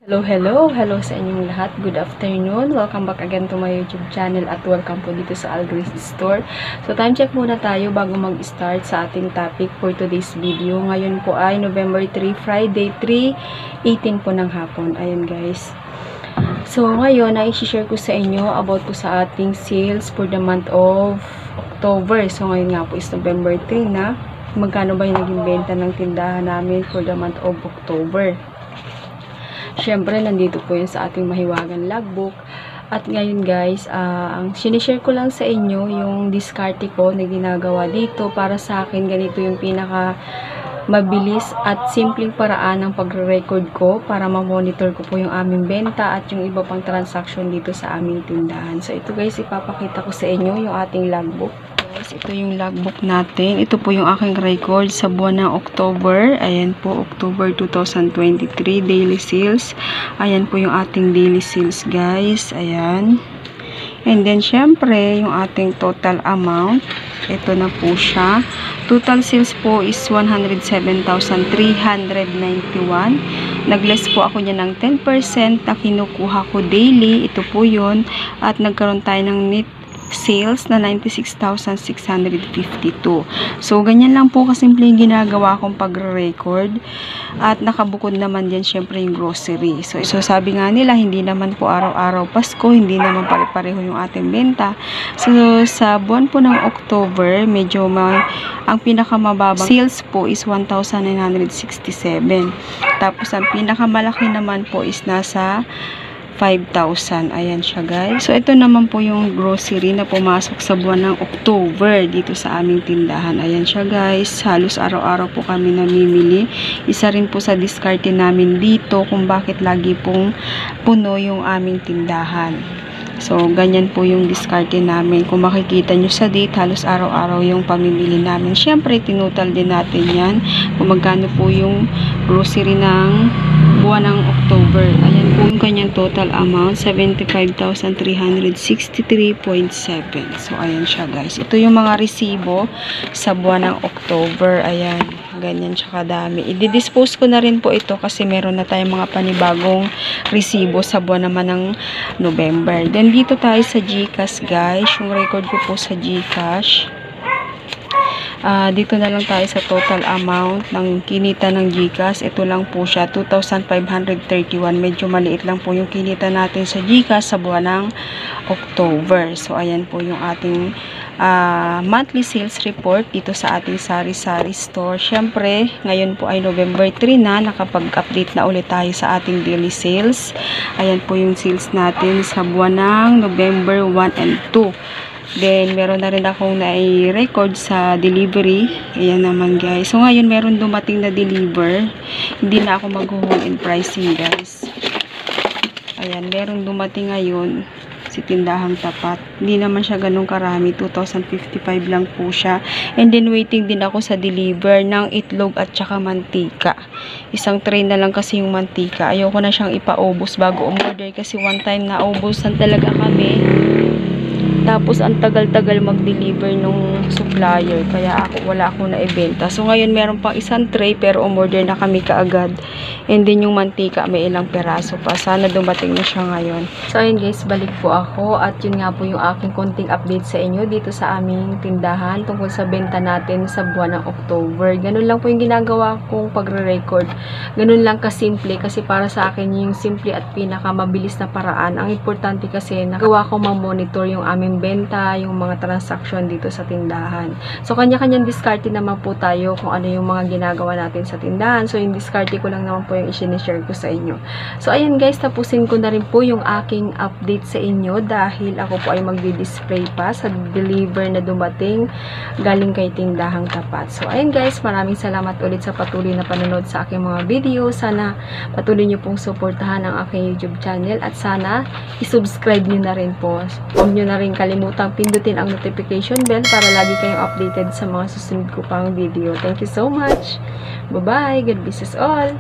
Hello sa inyong lahat. Good afternoon. Welcome back again to my YouTube channel at welcome po dito sa Algrace Store. So, time check muna tayo bago mag-start sa ating topic for today's video. Ngayon po ay November 3, Friday, 3:18 po ng hapon. Ayan guys. So, ngayon ay i-share ko sa inyo about po sa ating sales for the month of October. So, ngayon nga po is November 3 na. Magkano ba yung naging benta ng tindahan namin for the month of October? Siyempre, nandito po yun sa ating mahiwagang logbook. At ngayon guys, ang sinishare ko lang sa inyo yung diskarte ko na ginagawa dito. Para sa akin, ganito yung pinaka mabilis at simpleng paraan ng pagre-record ko para ma-monitor ko po yung aming benta at yung iba pang transaction dito sa aming tindahan. So ito guys, ipapakita ko sa inyo yung ating logbook. Ito yung logbook natin. Ito po yung aking record sa buwan ng October. Ayan po, October 2023, daily sales. Ayan po yung ating daily sales, guys. Ayan. And then, syempre, yung ating total amount. Ito na po siya. Total sales po is 107,391. Nag-less po ako niya ng 10% na kinukuha ko daily. Ito po yun. At nagkaroon tayo ng net sales na 96,652. So, ganyan lang po kasimple yung ginagawa kong pagre-record. At nakabukod naman din syempre yung grocery. So, sabi nga nila, hindi naman po araw-araw Pasko, hindi naman pare-pareho yung ating benta. So, sa buwan po ng October, medyo ang pinakamababang sales po is 1,967. Tapos, ang pinakamalaki naman po is nasa 5,000. Ayan siya guys. So, ito naman po yung grocery na pumasok sa buwan ng October dito sa aming tindahan. Ayan siya guys. Halos araw-araw po kami namimili. Isa rin po sa diskarte namin dito kung bakit lagi pong puno yung aming tindahan. So, ganyan po yung diskarte namin. Kung makikita nyo sa date, halos araw-araw yung pamimili namin. Siyempre, tinutal din natin yan. Kung magkano po yung grocery ng buwan ng October. Ayan po yung kanyang total amount, 75,363.7. So, ayan siya guys. Ito yung mga resibo sa buwan ng October. Ayan. Ganyan siya kadami. I-dispose ko na rin po ito kasi meron na tayong mga panibagong resibo sa buwan naman ng November. Then, dito tayo sa GCash guys. Yung record ko po sa GCash. Dito na lang tayo sa total amount ng kinita ng GCash. Ito lang po siya, 2,531. Medyo maliit lang po yung kinita natin sa GCash sa buwan ng October. So, ayan po yung ating monthly sales report dito sa ating sari-sari store. Syempre, ngayon po ay November 3 na, nakapag-update na ulit tayo sa ating daily sales. Ayan po yung sales natin sa buwan ng November 1 and 2. Then, meron na rin akong na-record sa delivery. Ayan naman guys. So, ngayon meron dumating na deliver. Hindi na ako mag-home in pricing guys. Ayan, meron dumating ngayon si Tindahang Tapat. Hindi naman siya ganun karami. 2,055 lang po siya. And then, waiting din ako sa deliver ng itlog at saka mantika. Isang tray na lang kasi yung mantika. Ayoko na siyang ipaubos bago umorder kasi one time na ubusan talaga kami. Tapos, ang tagal-tagal mag-deliver nung supplier. Kaya wala akong na-ibenta. So, ngayon, meron pang isang tray pero umorder na kami kaagad. And then, yung mantika, may ilang peraso pa. Sana dumating na siya ngayon. So, ayun guys, balik po ako. At yun nga po yung aking konting update sa inyo dito sa aming tindahan tungkol sa benta natin sa buwan ng October. Ganun lang po yung ginagawa kong pagre-record. Ganun lang kasimple kasi para sa akin yung simple at pinakamabilis na paraan. Ang importante kasi nagawa ko ma-monitor yung aming benta, yung mga transaction dito sa tindahan. So, kanya-kanyang diskarte naman po tayo kung ano yung mga ginagawa natin sa tindahan. So, yung diskarte ko lang naman po yung i-share ko sa inyo. So, ayan guys, tapusin ko na rin po yung aking update sa inyo dahil ako po ay magdi-display pa sa deliver na dumating galing kay Tindahang Tapat. So, ayan guys, maraming salamat ulit sa patuloy na panonood sa aking mga video. Sana patuloy nyo pong suportahan ang aking YouTube channel at sana i-subscribe nyo na rin po. Huwag nyo na rin kalimutang pindutin ang notification bell para lagi kayong updated sa mga susunod ko pang video. Thank you so much. Bye-bye. God bless us all.